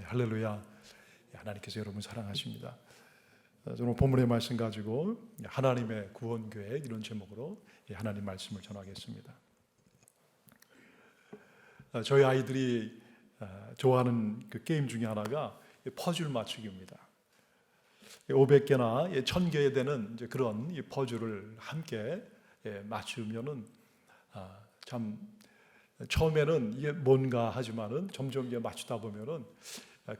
할렐루야. 하나님께서 여러분 사랑하십니다. 저는 본문의 말씀 가지고 하나님의 구원계획 이런 제목으로 하나님 말씀을 전하겠습니다. 저희 아이들이 좋아하는 그 게임 중에 하나가 퍼즐 맞추기입니다. 500개나 1000개 되는 이제 그런 이 퍼즐을 함께 맞추면은 참 처음에는 이게 뭔가 하지만은 점점 이제 맞추다 보면은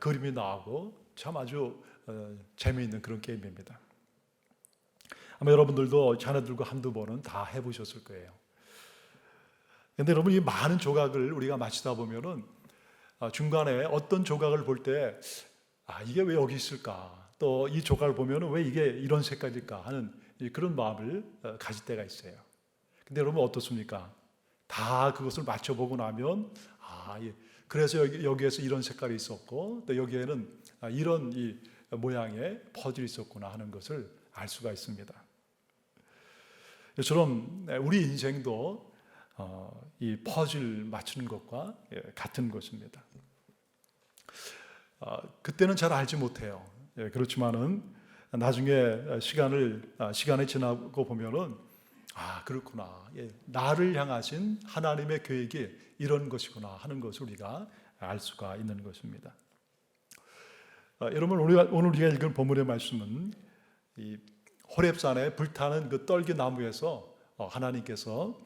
그림이 나오고 참 아주 재미있는 그런 게임입니다. 아마 여러분들도 자녀들과 한두 번은 다 해보셨을 거예요. 그런데 여러분, 이 많은 조각을 우리가 맞추다 보면은 중간에 어떤 조각을 볼 때 이게 왜 여기 있을까? 또 이 조각을 보면은 왜 이게 이런 색깔일까 하는 그런 마음을 가질 때가 있어요. 근데 여러분 어떻습니까? 다 그것을 맞춰보고 나면 그래서 여기에서 이런 색깔이 있었고 또 여기에는 이런 이 모양의 퍼즐이 있었구나 하는 것을 알 수가 있습니다. 이처럼 우리 인생도 이 퍼즐 맞추는 것과 같은 것입니다. 그때는 잘 알지 못해요. 그렇지만은 나중에 시간이 지나고 보면은 그렇구나. 나를 향하신 하나님의 계획이 이런 것이구나 하는 것을 우리가 알 수가 있는 것입니다. 여러분, 오늘 우리가 읽은 본문의 말씀은 이 호렙산에 불타는 그 떨기나무에서 하나님께서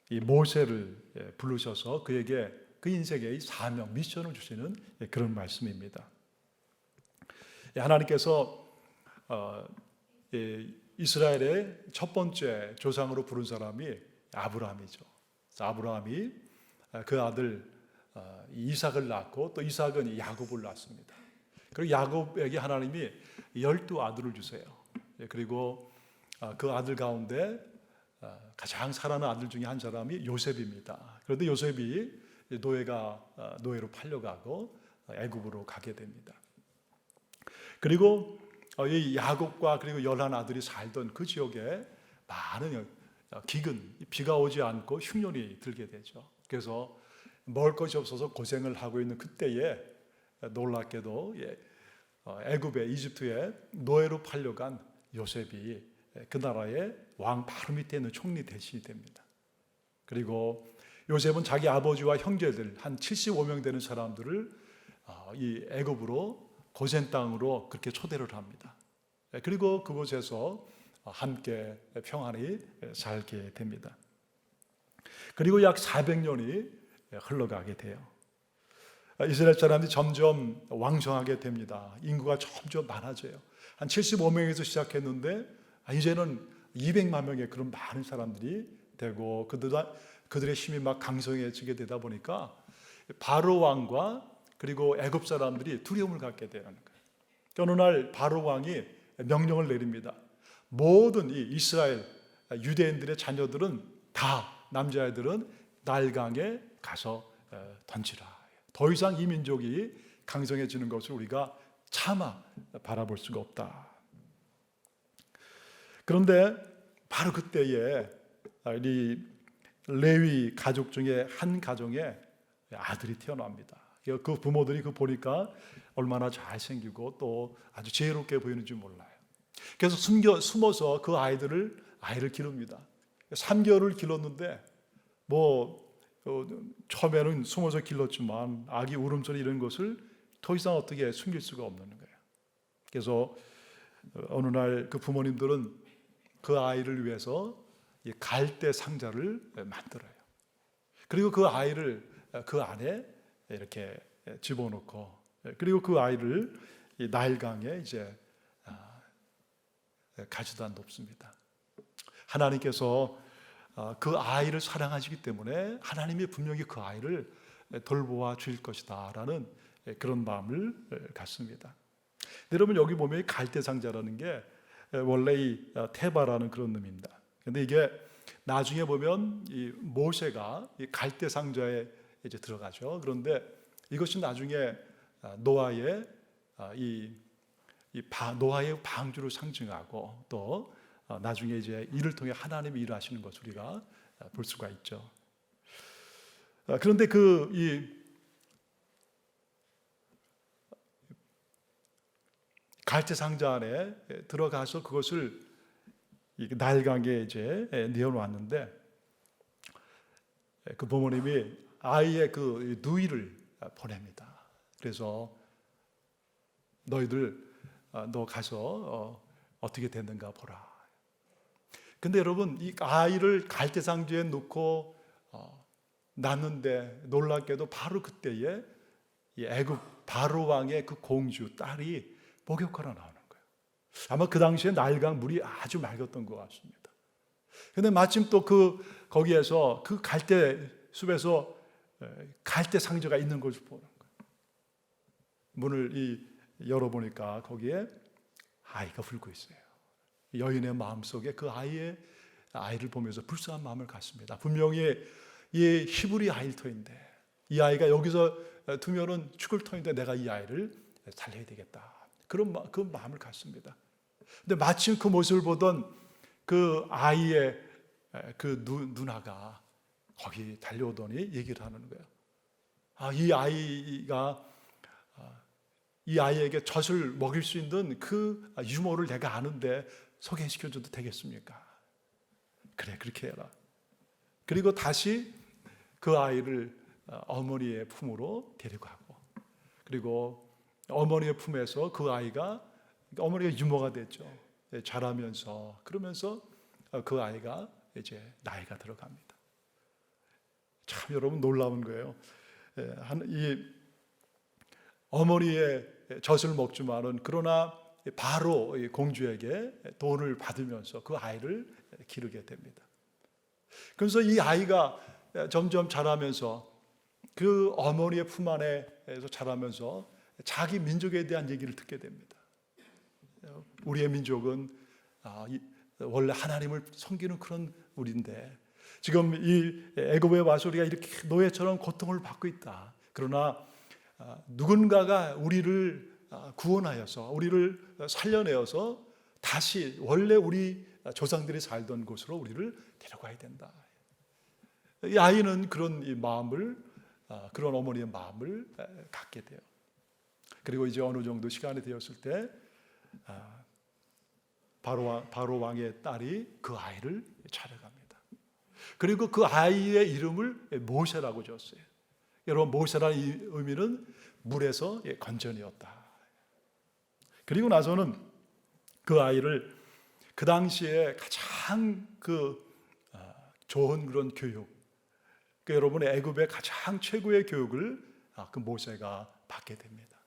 이 모세를 부르셔서 그에게 그 인생의 사명, 미션을 주시는 그런 말씀입니다. 하나님께서 이스라엘의 첫 번째 조상으로 부른 사람이 아브라함이죠. 아브라함이 그 아들 이삭을 낳고 또 이삭은 야곱을 낳습니다. 그리고 야곱에게 하나님이 12아들을 주세요. 그리고 그 아들 가운데 가장 사랑하는 아들 중에 한 사람이 요셉입니다. 그런데 요셉이 노예로 팔려가고 애굽으로 가게 됩니다. 그리고 이 야곱과 그리고 11아들이 살던 그 지역에 많은 기근, 비가 오지 않고 흉년이 들게 되죠. 그래서 먹을 것이 없어서 고생을 하고 있는 그때에 놀랍게도 애굽에 이집트에 노예로 팔려간 요셉이 그 나라의 왕 바로 밑에 있는 총리 대신이 됩니다. 그리고 요셉은 자기 아버지와 형제들 한 75명 되는 사람들을 이 애굽으로 고센 땅으로 그렇게 초대를 합니다. 그리고 그곳에서 함께 평안히 살게 됩니다. 그리고 약 400년이 흘러가게 돼요. 이스라엘 사람들이 점점 왕성하게 됩니다. 인구가 점점 많아져요. 한 75명에서 시작했는데 이제는 200만 명의 그런 많은 사람들이 되고 그들의 힘이 막 강성해지게 되다 보니까 바로 왕과 그리고 애굽 사람들이 두려움을 갖게 되는 거예요. 어느 날 바로 왕이 명령을 내립니다. 모든 이 이스라엘 유대인들의 자녀들은 다 남자애들은 나일강에 가서 던지라. 더 이상 이 민족이 강성해지는 것을 우리가 차마 바라볼 수가 없다. 그런데 바로 그때에 이 레위 가족 중에 한 가정에 아들이 태어납니다. 그 부모들이 보니까 얼마나 잘생기고 또 아주 지혜롭게 보이는지 몰라요. 그래서 숨어서 그 아이를 기릅니다. 3개월을 길렀는데 처음에는 숨어서 길렀지만 아기 울음소리 이런 것을 더 이상 어떻게 숨길 수가 없는 거예요. 그래서 어느 날 그 부모님들은 그 아이를 위해서 갈대 상자를 만들어요. 그리고 그 아이를 그 안에 이렇게 집어넣고 그리고 그 아이를 나일강에 이제 가져다 놓습니다. 하나님께서 그 아이를 사랑하시기 때문에 하나님이 분명히 그 아이를 돌보아 주실 것이다 라는 그런 마음을 갖습니다. 여러분, 여기 보면 갈대 상자라는 게 원래 이 테바라는 그런 놈입니다. 그런데 이게 나중에 보면 이 모세가 이 갈대 상자에 이제 들어가죠. 그런데 이것이 나중에 노아의 노아의 방주를 상징하고 또 나중에 이제 이를 통해 하나님이 일하시는 것을 우리가 볼 수가 있죠. 그런데 갈대 상자 안에 들어가서 그것을 날강에 이제 내어놓았는데 그 부모님이 아이의 그 누이를 보냅니다. 그래서 너희들 너 가서 어떻게 됐는가 보라. 근데 여러분 이 아이를 갈대 상자에 놓고 낳는데 놀랍게도 바로 그때에 이 애굽 바로 왕의 그 공주 딸이 목욕하러 나오는 거예요. 아마 그 당시에 나일강 물이 아주 맑았던 것 같습니다. 근데 마침 또 거기에서 그 갈대 숲에서 갈대 상자가 있는 것을 보는 거예요. 문을 열어보니까 거기에 아이가 울고 있어요. 여인의 마음속에 그 아이를 보면서 불쌍한 마음을 갖습니다. 분명히 이 히브리 아이일 터인데 이 아이가 여기서 두면은 죽을 터인데 내가 이 아이를 살려야 되겠다. 그 마음을 갖습니다. 근데 마침 그 모습을 보던 그 아이의 그 누나가 거기 달려오더니 얘기를 하는 거예요. 이 아이에게 젖을 먹일 수 있는 그 유모를 내가 아는데 소개시켜줘도 되겠습니까? 그래, 그렇게 해라. 그리고 다시 그 아이를 어머니의 품으로 데려가고, 그리고 어머니의 품에서 그 아이가, 어머니가 유모가 됐죠. 자라면서, 그러면서 그 아이가 이제 나이가 들어갑니다. 참 여러분 놀라운 거예요. 이 어머니의 젖을 먹지만은 그러나 바로 공주에게 돈을 받으면서 그 아이를 기르게 됩니다. 그래서 이 아이가 점점 자라면서 그 어머니의 품 안에서 자라면서 자기 민족에 대한 얘기를 듣게 됩니다. 우리의 민족은 원래 하나님을 섬기는 그런 우리인데 지금 이 애굽에 와서 우리가 이렇게 노예처럼 고통을 받고 있다. 그러나 누군가가 우리를 구원하여서 우리를 살려내어서 다시 원래 우리 조상들이 살던 곳으로 우리를 데려가야 된다. 이 아이는 그런 이 마음을, 그런 어머니의 마음을 갖게 돼요. 그리고 이제 어느 정도 시간이 되었을 때 바로 왕의 딸이 그 아이를 찾아갑니다. 그리고 그 아이의 이름을 모세라고 지었어요. 여러분, 모세라는 의미는 물에서 건져내었다. 그리고 나서는 그 아이를 그 당시에 가장 좋은 그런 교육, 여러분의 애굽의 가장 최고의 교육을 그 모세가 받게 됩니다.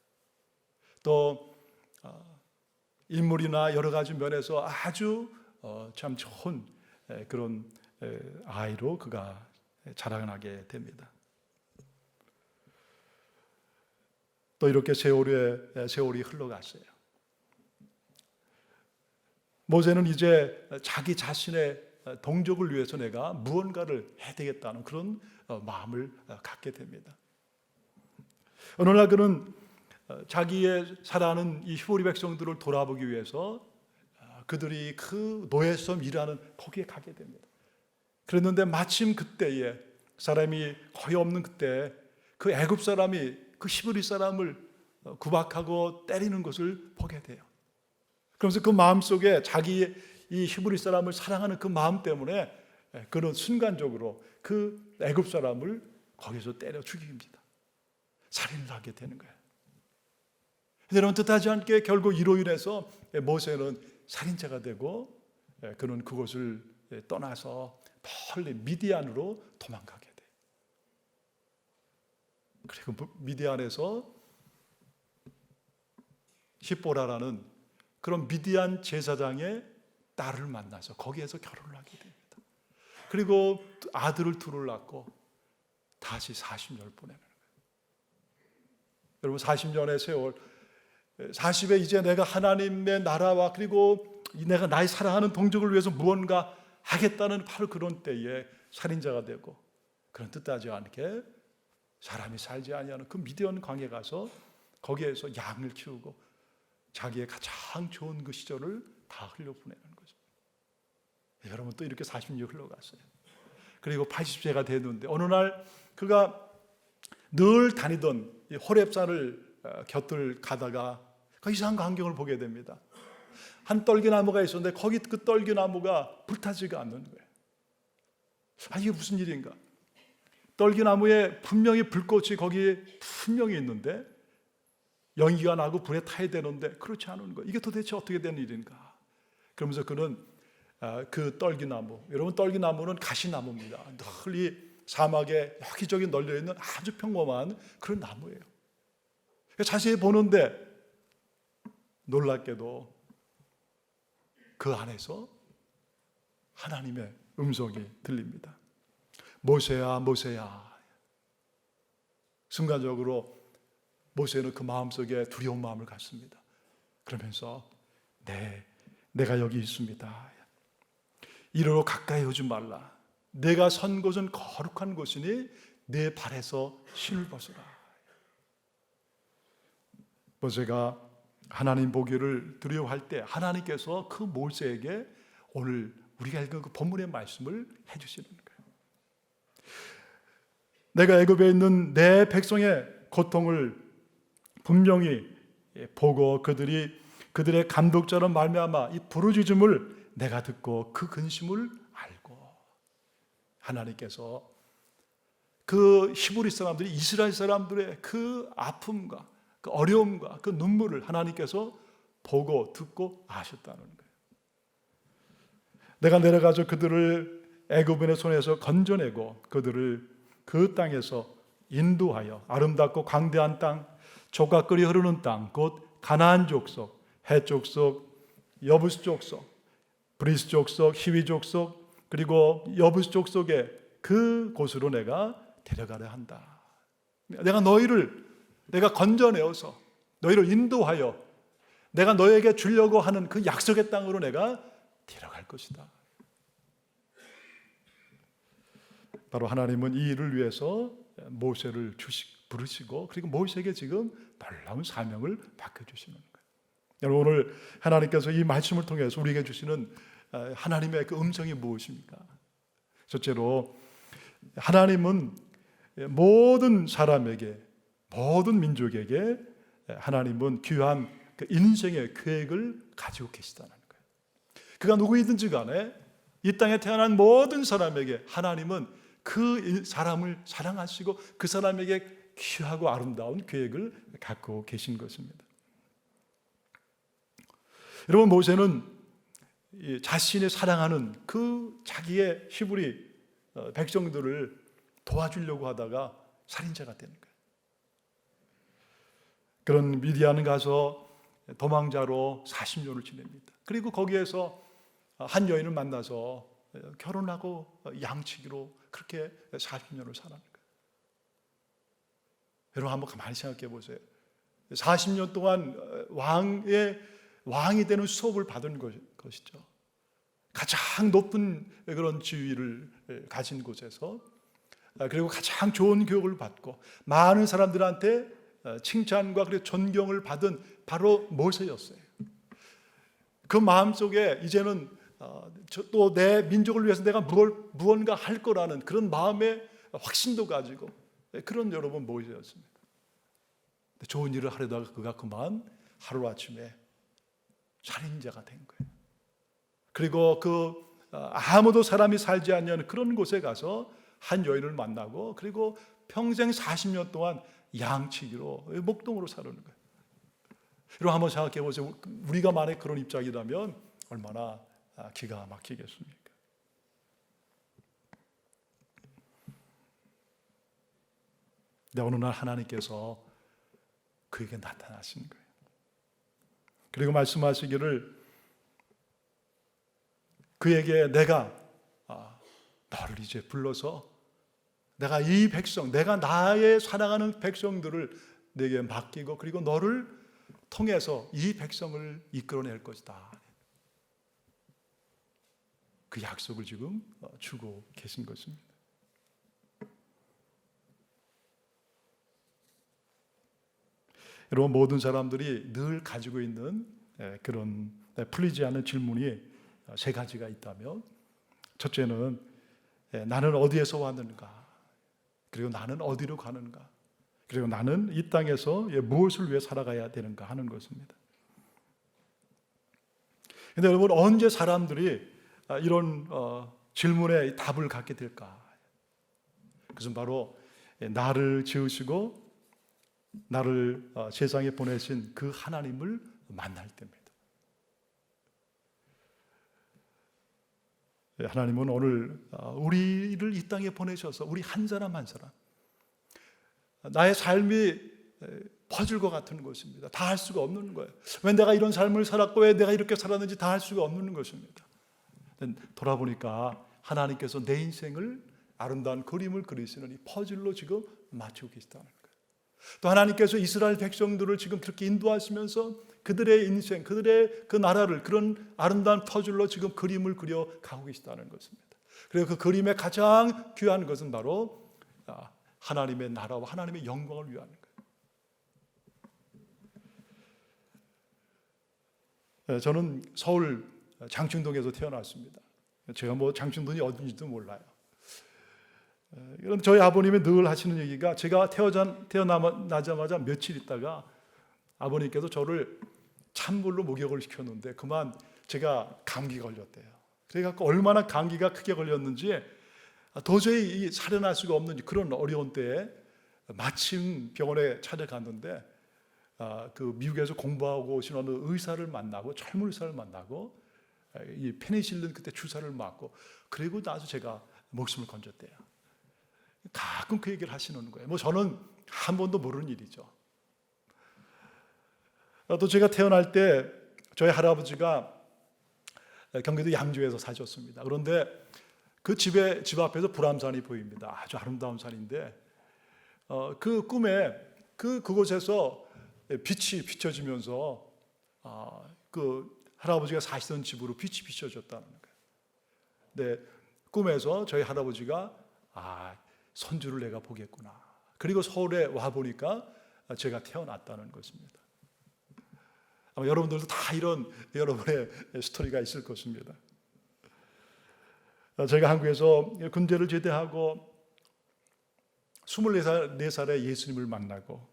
또 인물이나 여러 가지 면에서 아주 참 좋은 그런 아이로 그가 자라나게 됩니다. 또 이렇게 세월이 흘러갔어요. 모세는 이제 자기 자신의 동족을 위해서 내가 무언가를 해야 되겠다는 그런 마음을 갖게 됩니다. 어느 날 그는 자기의 살아가는 이 히브리 백성들을 돌아보기 위해서 그들이 그 노예섬 일하는 거기에 가게 됩니다. 그랬는데 마침 그때에 사람이 거의 없는 그때 그 애굽 사람이 그 히브리 사람을 구박하고 때리는 것을 보게 돼요. 그러면서 그 마음속에 자기의 이 히브리 사람을 사랑하는 그 마음 때문에 그는 순간적으로 그 애굽 사람을 거기서 때려 죽입니다. 살인을 하게 되는 거예요. 여러분, 뜻하지 않게 결국 이로 인해서 모세는 살인자가 되고 그는 그곳을 떠나서 멀리 미디안으로 도망가게 돼요. 그리고 미디안에서 십보라라는 그런 미디안 제사장의 딸을 만나서 거기에서 결혼을 하게 됩니다. 그리고 아들을 둘을 낳고 다시 40년을 보내는 거예요. 여러분, 40년의 세월, 40에 이제 내가 하나님의 나라와 그리고 내가 나의 사랑하는 동족을 위해서 무언가 하겠다는 바로 그런 때에 살인자가 되고, 그런 뜻하지 않게 사람이 살지 아니하는 그 미디안 광야에 가서 거기에서 양을 키우고 자기의 가장 좋은 그 시절을 다 흘려보내는 거죠. 여러분, 또 이렇게 40년 흘러갔어요. 그리고 80세가 됐는데 어느 날 그가 늘 다니던 호렙산을 곁을 가다가 그 이상한 광경을 보게 됩니다. 한 떨기나무가 있었는데 거기 그 떨기나무가 불타지가 않는 거예요. 이게 무슨 일인가? 떨기나무에 분명히 불꽃이 거기에 분명히 있는데 연기가 나고 불에 타야 되는데 그렇지 않은 거예요. 이게 도대체 어떻게 된 일인가? 그러면서 그는 그 떨기나무, 여러분 떨기나무는 가시나무입니다. 늘 이 사막에 여기저기 널려있는 아주 평범한 그런 나무예요. 자세히 보는데 놀랍게도 그 안에서 하나님의 음성이 들립니다. 모세야, 모세야. 순간적으로 모세는 그 마음속에 두려운 마음을 갖습니다. 그러면서 내가 여기 있습니다. 이리로 가까이 오지 말라. 내가 선 곳은 거룩한 곳이니 내 발에서 신을 벗어라. 모세가 하나님 보기를 두려워할 때 하나님께서 그 모세에게 오늘 우리가 읽은 그 본문의 말씀을 해주시는 거예요. 내가 애굽에 있는 내 백성의 고통을 분명히 보고 그들의 감독자로 말미암아 이 부르짖음을 내가 듣고 그 근심을 알고, 하나님께서 그 히브리 사람들이 이스라엘 사람들의 그 아픔과 그 어려움과 그 눈물을 하나님께서 보고 듣고 아셨다는 거예요. 내가 내려가서 그들을 애굽인의 손에서 건져내고 그들을 그 땅에서 인도하여 아름답고 광대한 땅, 족과 꿀이 흐르는 땅, 곧 가나안 족속, 헷 족속, 여부스 족속, 브리스 족속, 히위 족속, 그리고 여부스 족속의 그 곳으로 내가 데려가려 한다. 내가 건져내어서 너희를 인도하여 내가 너에게 주려고 하는 그 약속의 땅으로 내가 데려갈 것이다. 바로 하나님은 이 일을 위해서 모세를 부르시고 그리고 모세에게 지금 놀라운 사명을 맡겨주시는 거예요. 여러분, 오늘 하나님께서 이 말씀을 통해서 우리에게 주시는 하나님의 그 음성이 무엇입니까? 첫째로 하나님은 모든 사람에게, 모든 민족에게 하나님은 귀한 그 인생의 계획을 가지고 계시다는 거예요. 그가 누구이든지 간에 이 땅에 태어난 모든 사람에게 하나님은 그 사람을 사랑하시고 그 사람에게 귀하고 아름다운 계획을 갖고 계신 것입니다. 여러분, 모세는 자신이 사랑하는 그 자기의 히브리 백성들을 도와주려고 하다가 살인자가 되는 거예요. 그런 미디안 가서 도망자로 40년을 지냅니다. 그리고 거기에서 한 여인을 만나서 결혼하고 양치기로 그렇게 40년을 살아가는 거예요. 여러분, 한번 가만히 생각해 보세요. 40년 동안 왕이 되는 수업을 받은 것이죠. 가장 높은 그런 지위를 가진 곳에서, 그리고 가장 좋은 교육을 받고 많은 사람들한테 칭찬과 그리고 존경을 받은 바로 모세였어요. 그 마음속에 이제는 또 내 민족을 위해서 내가 무언가 할 거라는 그런 마음의 확신도 가지고 그런 여러분 모세였습니다. 좋은 일을 하려다가 그가 그만 하루아침에 살인자가 된 거예요. 그리고 아무도 사람이 살지 않는 그런 곳에 가서 한 여인을 만나고 그리고 평생 40년 동안 양치기로 목동으로 사는 거예요. 여러분, 한번 생각해 보세요. 우리가 만약 그런 입장이라면 얼마나 기가 막히겠습니까? 근데 어느 날 하나님께서 그에게 나타나신 거예요. 그리고 말씀하시기를 그에게 내가 너를 이제 불러서 내가 이 백성, 내가 나의 사랑하는 백성들을 내게 맡기고 그리고 너를 통해서 이 백성을 이끌어낼 것이다. 그 약속을 지금 주고 계신 것입니다. 여러분, 모든 사람들이 늘 가지고 있는 그런 풀리지 않는 질문이 세 가지가 있다면, 첫째는 나는 어디에서 왔는가? 그리고 나는 어디로 가는가? 그리고 나는 이 땅에서 무엇을 위해 살아가야 되는가 하는 것입니다. 근데 여러분, 언제 사람들이 이런 질문에 답을 갖게 될까? 그것은 바로 나를 지으시고 나를 세상에 보내신 그 하나님을 만날 때입니다. 하나님은 오늘 우리를 이 땅에 보내셔서 우리 한 사람 한 사람, 나의 삶이 퍼즐과 같은 것입니다. 다 할 수가 없는 거예요. 왜 내가 이런 삶을 살았고 왜 내가 이렇게 살았는지 다 할 수가 없는 것입니다. 돌아보니까 하나님께서 내 인생을 아름다운 그림을 그리시는 이 퍼즐로 지금 맞추고 계시다는 거예요. 또 하나님께서 이스라엘 백성들을 지금 그렇게 인도하시면서 그들의 인생, 그들의 그 나라를 그런 아름다운 퍼즐로 지금 그림을 그려 가고 계시다는 것입니다. 그리고 그 그림의 가장 귀한 것은 바로 하나님의 나라와 하나님의 영광을 위하는 거예요. 저는 서울 장충동에서 태어났습니다. 제가 장충동이 어딘지도 몰라요. 그럼 저희 아버님이 늘 하시는 얘기가, 제가 태어나자마자 며칠 있다가 아버님께서 저를 찬물로 목욕을 시켰는데 그만 제가 감기 걸렸대요. 그래갖고 얼마나 감기가 크게 걸렸는지 도저히 살아날 수가 없는 그런 어려운 때에 마침 병원에 찾아갔는데 그 미국에서 공부하고 오신 어느 의사를 만나고, 젊은 의사를 만나고 이 페니실린 그때 주사를 맞고, 그리고 나서 제가 목숨을 건졌대요. 가끔 그 얘기를 하시는 거예요. 저는 한 번도 모르는 일이죠. 또 제가 태어날 때 저희 할아버지가 경기도 양주에서 사셨습니다. 그런데 그 집 앞에서 불암산이 보입니다. 아주 아름다운 산인데 그 꿈에 그곳에서 빛이 비춰지면서 그 할아버지가 사시던 집으로 빛이 비춰졌다는 거예요. 근데 꿈에서 저희 할아버지가 선주를 내가 보겠구나. 그리고 서울에 와 보니까 제가 태어났다는 것입니다. 아마 여러분들도 다 이런 여러분의 스토리가 있을 것입니다. 제가 한국에서 군대를 제대하고 24살에 예수님을 만나고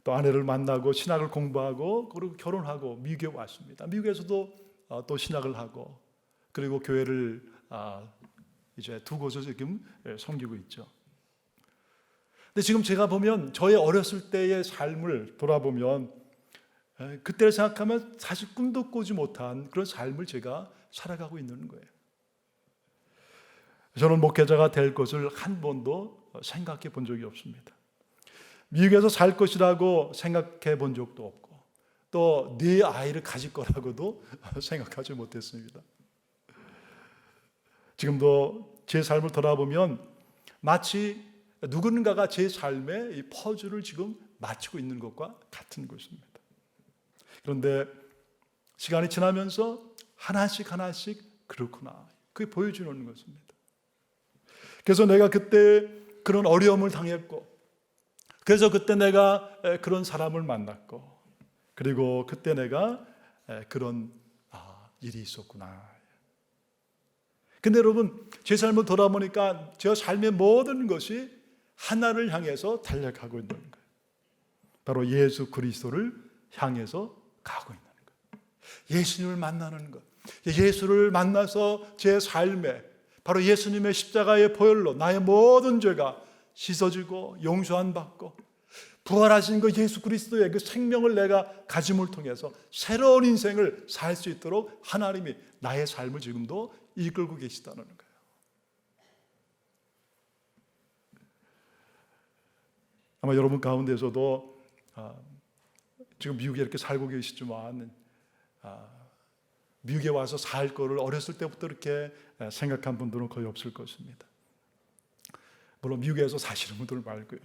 또 아내를 만나고 신학을 공부하고 그리고 결혼하고 미국에 왔습니다. 미국에서도 또 신학을 하고 그리고 교회를 이제 두 곳을 지금 섬기고 있죠. 근데 지금 제가 보면 저의 어렸을 때의 삶을 돌아보면 그때를 생각하면 사실 꿈도 꾸지 못한 그런 삶을 제가 살아가고 있는 거예요. 저는 목회자가 될 것을 한 번도 생각해 본 적이 없습니다. 미국에서 살 것이라고 생각해 본 적도 없고 또 네 아이를 가질 거라고도 생각하지 못했습니다. 지금도 제 삶을 돌아보면 마치 누군가가 제 삶의 이 퍼즐을 지금 맞추고 있는 것과 같은 것입니다. 그런데 시간이 지나면서 하나씩 그렇구나, 그게 보여주는 것입니다. 그래서 내가 그때 그런 어려움을 당했고, 그래서 그때 내가 그런 사람을 만났고, 그리고 그때 내가 그런 일이 있었구나. 근데 여러분, 제 삶을 돌아보니까 제 삶의 모든 것이 하나를 향해서 달려가고 있는 거예요. 바로 예수 그리스도를 향해서 가고 있는 거예요. 예수님을 만나는 것. 예수를 만나서 제 삶에 바로 예수님의 십자가의 보혈로 나의 모든 죄가 씻어지고 용서한 받고 부활하신 그 예수 그리스도의 그 생명을 내가 가짐을 통해서 새로운 인생을 살 수 있도록 하나님이 나의 삶을 지금도 이끌고 계시다는 거예요. 아마 여러분 가운데서도 지금 미국에 이렇게 살고 계시지만 미국에 와서 살 거를 어렸을 때부터 이렇게 생각한 분들은 거의 없을 것입니다. 물론 미국에서 사시는 분들 말고요.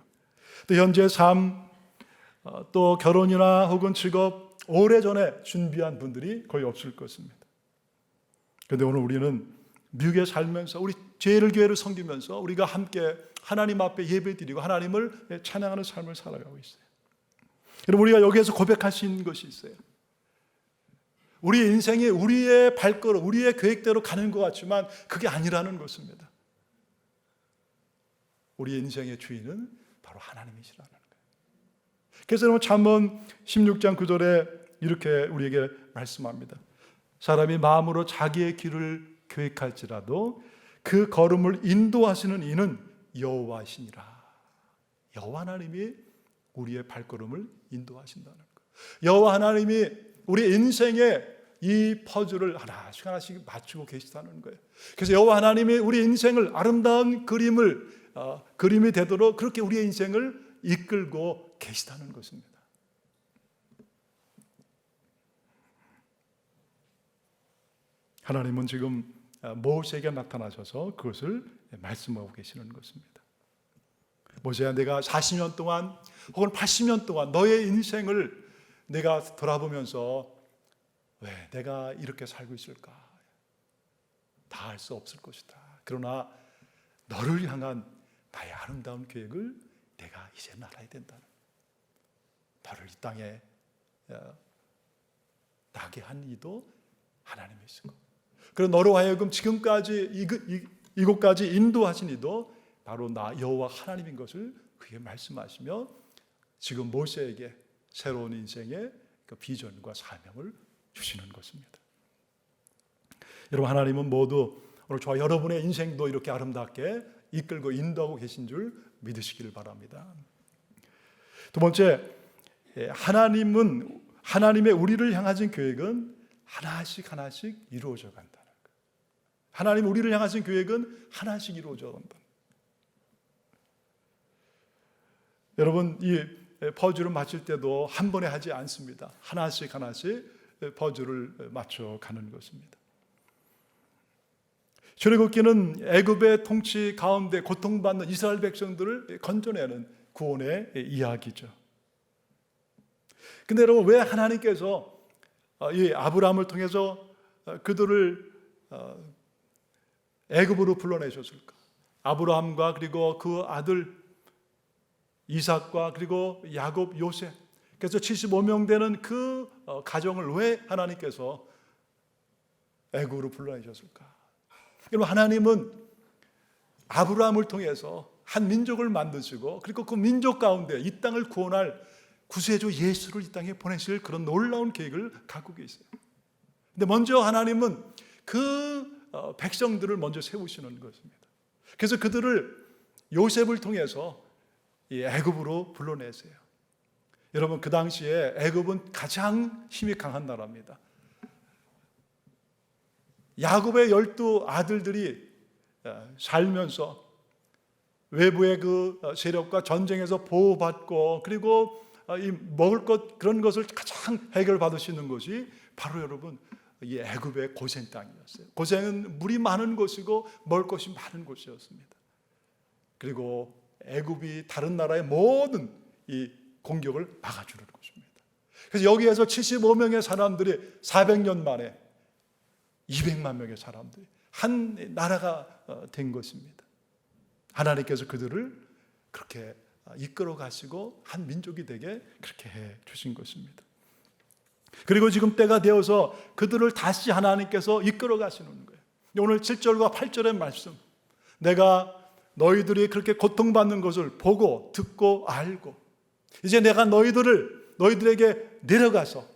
또 현재 삶, 또 결혼이나 혹은 직업 오래전에 준비한 분들이 거의 없을 것입니다. 그런데 오늘 우리는 미국에 살면서 우리 제1교회를 섬기면서 우리가 함께 하나님 앞에 예배드리고 하나님을 찬양하는 삶을 살아가고 있어요. 그럼 우리가 여기에서 고백할 수 있는 것이 있어요. 우리의 인생이 우리의 발걸음, 우리의 계획대로 가는 것 같지만 그게 아니라는 것입니다. 우리의 인생의 주인은 바로 하나님이시라는 거예요. 그래서 여러분 잠언 16장 9절에 이렇게 우리에게 말씀합니다. 사람이 마음으로 자기의 길을 계획할지라도 그 걸음을 인도하시는 이는 여호와시니라. 여호와 하나님이 우리의 발걸음을 인도하신다는 것. 여호와 하나님이 우리 인생의 이 퍼즐을 하나씩 하나씩 맞추고 계시다는 거예요. 그래서 여호와 하나님이 우리 인생을 아름다운 그림이 되도록 그렇게 우리의 인생을 이끌고 계시다는 것입니다. 하나님은 지금 모세에게 나타나셔서 그것을 말씀하고 계시는 것입니다. 모세야, 내가 40년 동안 혹은 80년 동안 너의 인생을 내가 돌아보면서 왜 내가 이렇게 살고 있을까? 다 알 수 없을 것이다. 그러나 너를 향한 나의 아름다운 계획을 내가 이제는 알아야 된다는, 너를 이 땅에 나게 한 이도 하나님이시고, 그리고 너로 하여금 지금까지 이곳까지 인도하신 이도 바로 나 여호와 하나님인 것을 그게 말씀하시며 지금 모세에게 새로운 인생의 그 비전과 사명을 주시는 것입니다. 여러분, 하나님은 모두 오늘 저와 여러분의 인생도 이렇게 아름답게 이끌고 인도하고 계신 줄 믿으시기를 바랍니다. 두 번째, 하나님의 우리를 향하신 계획은 하나씩 하나씩 이루어져 간다는 거예요. 하나님 우리를 향하신 계획은 하나씩 이루어져 간다. 여러분, 이 퍼즐을 맞출 때도 한 번에 하지 않습니다. 하나씩 하나씩 퍼즐을 맞춰 가는 것입니다. 출애굽기는 애굽의 통치 가운데 고통받는 이스라엘 백성들을 건져내는 구원의 이야기죠. 근데 여러분, 왜 하나님께서 이 아브라함을 통해서 그들을 애굽으로 불러내셨을까? 아브라함과 그리고 그 아들 이삭과 그리고 야곱, 요셉, 그래서 75명 되는 그 가정을 왜 하나님께서 애굽으로 불러내셨을까? 여러분, 하나님은 아브라함을 통해서 한 민족을 만드시고 그리고 그 민족 가운데 이 땅을 구원할 구세주 예수를 이 땅에 보내실 그런 놀라운 계획을 갖고 계세요. 근데 먼저 하나님은 그 백성들을 먼저 세우시는 것입니다. 그래서 그들을 요셉을 통해서 이 애굽으로 불러내세요. 여러분, 그 당시에 애굽은 가장 힘이 강한 나라입니다. 야곱의 12 아들들이 살면서 외부의 그 세력과 전쟁에서 보호받고 그리고 이 먹을 것 그런 것을 가장 해결받을 수 있는 것이 바로 여러분 이 애굽의 고센 땅이었어요. 고센은 물이 많은 곳이고 먹을 것이 많은 곳이었습니다. 그리고 애굽이 다른 나라의 모든 이 공격을 막아주는 것입니다. 그래서 여기에서 75명의 사람들이 400년 만에 200만 명의 사람들이 한 나라가 된 것입니다. 하나님께서 그들을 그렇게 이끌어 가시고 한 민족이 되게 그렇게 해 주신 것입니다. 그리고 지금 때가 되어서 그들을 다시 하나님께서 이끌어 가시는 거예요. 오늘 7절과 8절의 말씀, 내가 너희들이 그렇게 고통받는 것을 보고 듣고 알고 이제 내가 너희들에게 내려가서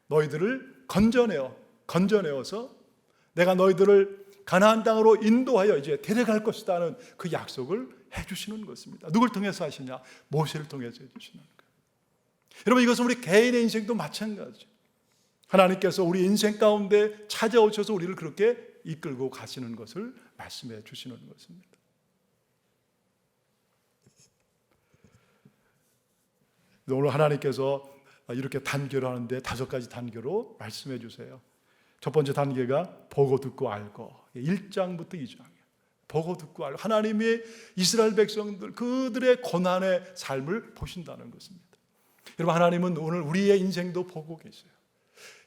너희들을 건져내어서 내가 너희들을 가나안 땅으로 인도하여 이제 데려갈 것이라는 그 약속을 해주시는 것입니다. 누굴 통해서 하시냐? 모세를 통해서 해주시는 거예요. 여러분, 이것은 우리 개인의 인생도 마찬가지죠. 하나님께서 우리 인생 가운데 찾아오셔서 우리를 그렇게 이끌고 가시는 것을 말씀해 주시는 것입니다. 오늘 하나님께서 이렇게 단계로 하는데 5가지 단계로 말씀해 주세요. 첫 번째 단계가 보고 듣고 알고, 1장부터 2장이에요. 보고 듣고 알고, 하나님이 이스라엘 백성들 그들의 고난의 삶을 보신다는 것입니다. 여러분, 하나님은 오늘 우리의 인생도 보고 계세요.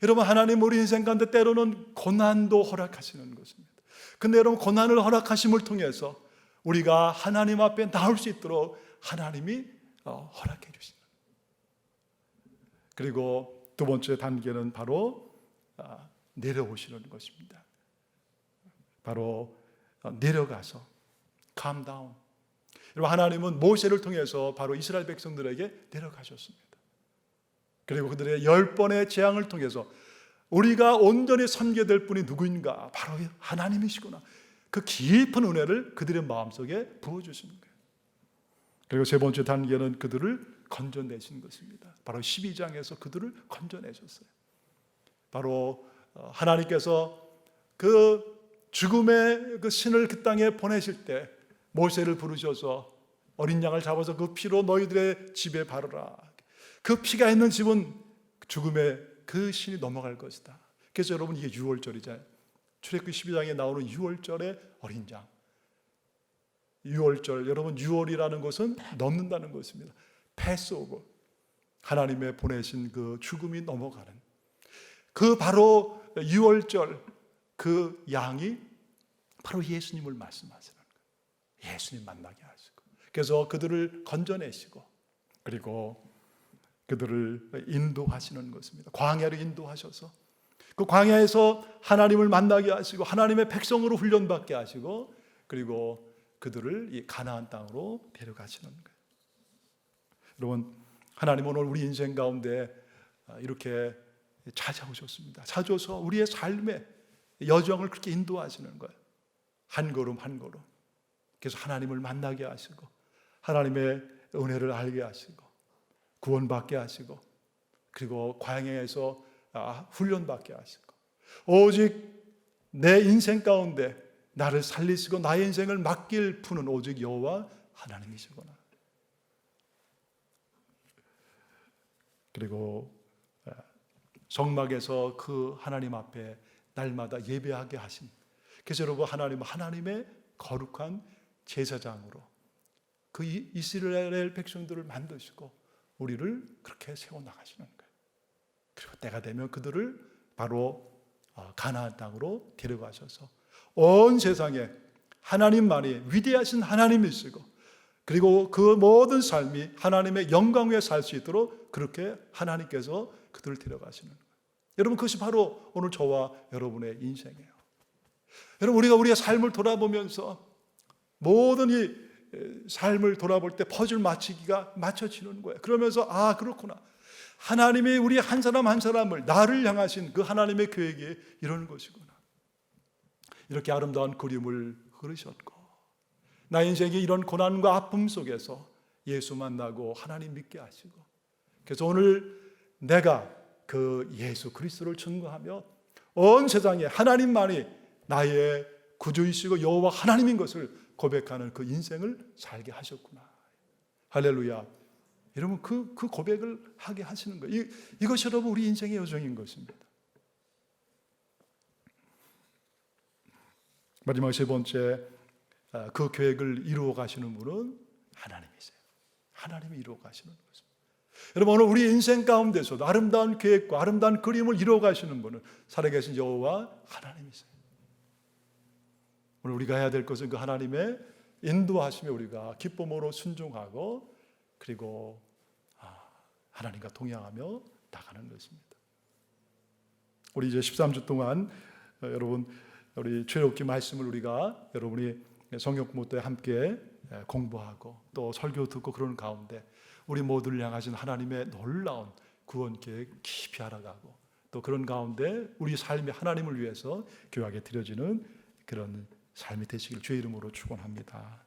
여러분, 하나님 우리 인생 가운데 때로는 고난도 허락하시는 것입니다. 근데 여러분, 고난을 허락하심을 통해서 우리가 하나님 앞에 나올 수 있도록 하나님이 허락해 주시는. 그리고 두 번째 단계는 바로 내려오시는 것입니다. 바로 내려가서 calm down. 여러분, 하나님은 모세를 통해서 바로 이스라엘 백성들에게 내려가셨습니다. 그리고 그들의 10번의 재앙을 통해서 우리가 온전히 섬겨야 될 분이 누구인가? 바로 하나님이시구나. 그 깊은 은혜를 그들의 마음속에 부어주시는 거예요. 그리고 세 번째 단계는 그들을 건져내신 것입니다. 바로 12장에서 그들을 건져내셨어요. 바로 하나님께서 그 죽음의 그 신을 그 땅에 보내실 때 모세를 부르셔서 어린 양을 잡아서 그 피로 너희들의 집에 바르라. 그 피가 있는 집은 죽음의 그 신이 넘어갈 것이다. 그래서 여러분 이게 유월절이잖아요. 출애굽기 12장에 나오는 유월절의 어린 양. 유월절, 여러분 유월이라는 것은 넘는다는 것입니다. 패스오버. 하나님의 보내신 그 죽음이 넘어가는 그 바로 유월절 그 양이 바로 예수님을 말씀하시는 거예요. 예수님 만나게 하시고 그래서 그들을 건져내시고 그리고 그들을 인도하시는 것입니다. 광야로 인도하셔서 그 광야에서 하나님을 만나게 하시고 하나님의 백성으로 훈련받게 하시고 그리고 그들을 이 가나안 땅으로 데려가시는 거예요. 여러분 하나님은 오늘 우리 인생 가운데 이렇게 찾아오셨습니다. 찾아오셔서 우리의 삶의 여정을 그렇게 인도하시는 거예요. 한 걸음 한 걸음. 그래서 하나님을 만나게 하시고 하나님의 은혜를 알게 하시고 구원받게 하시고 그리고 광야에서 훈련받게 하시고 오직 내 인생 가운데 나를 살리시고 나의 인생을 맡길 푸는 오직 여호와 하나님이시구나. 그리고 성막에서 그 하나님 앞에 날마다 예배하게 하신 그래서 여러분 하나님의 거룩한 제사장으로 그 이스라엘 백성들을 만드시고 우리를 그렇게 세워나가시는 거예요. 그리고 때가 되면 그들을 바로 가나안 땅으로 데려가셔서 온 세상에 하나님만이 위대하신 하나님이시고 그리고 그 모든 삶이 하나님의 영광 위에 살 수 있도록 그렇게 하나님께서 그들을 데려가시는 거예요. 여러분 그것이 바로 오늘 저와 여러분의 인생이에요. 여러분 우리가 우리의 삶을 돌아보면서 모든 이 삶을 돌아볼 때 퍼즐 맞추기가 맞춰지는 거예요. 그러면서 그렇구나. 하나님이 우리 한 사람 한 사람을 나를 향하신 그 하나님의 계획이 이런 것이구나. 이렇게 아름다운 그림을 그리셨고 나의 인생이 이런 고난과 아픔 속에서 예수 만나고 하나님 믿게 하시고 그래서 오늘 내가 그 예수 그리스도를 증거하며 온 세상에 하나님만이 나의 구주이시고 여호와 하나님인 것을 고백하는 그 인생을 살게 하셨구나. 할렐루야. 여러분 그 고백을 하게 하시는 거예요. 이것이 여러분 우리 인생의 여정인 것입니다. 마지막 세 번째 그 계획을 이루어 가시는 분은 하나님이세요. 하나님이 이루어 가시는 것입니다. 여러분 오늘 우리 인생 가운데서도 아름다운 계획과 아름다운 그림을 이루어 가시는 분은 살아계신 여호와 하나님이세요. 오늘 우리가 해야 될 것은 그 하나님의 인도하심에 우리가 기쁨으로 순종하고 그리고 하나님과 동행하며 나가는 것입니다. 우리 이제 13주 동안 여러분 우리 출애굽기 말씀을 우리가 여러분이 성경 공부 때 함께 공부하고 또 설교 듣고 그러는 가운데 우리 모두를 향하신 하나님의 놀라운 구원 계획 깊이 알아가고 또 그런 가운데 우리 삶이 하나님을 위해서 교회에 드려지는 그런 삶이 되시길 주의 이름으로 축원합니다.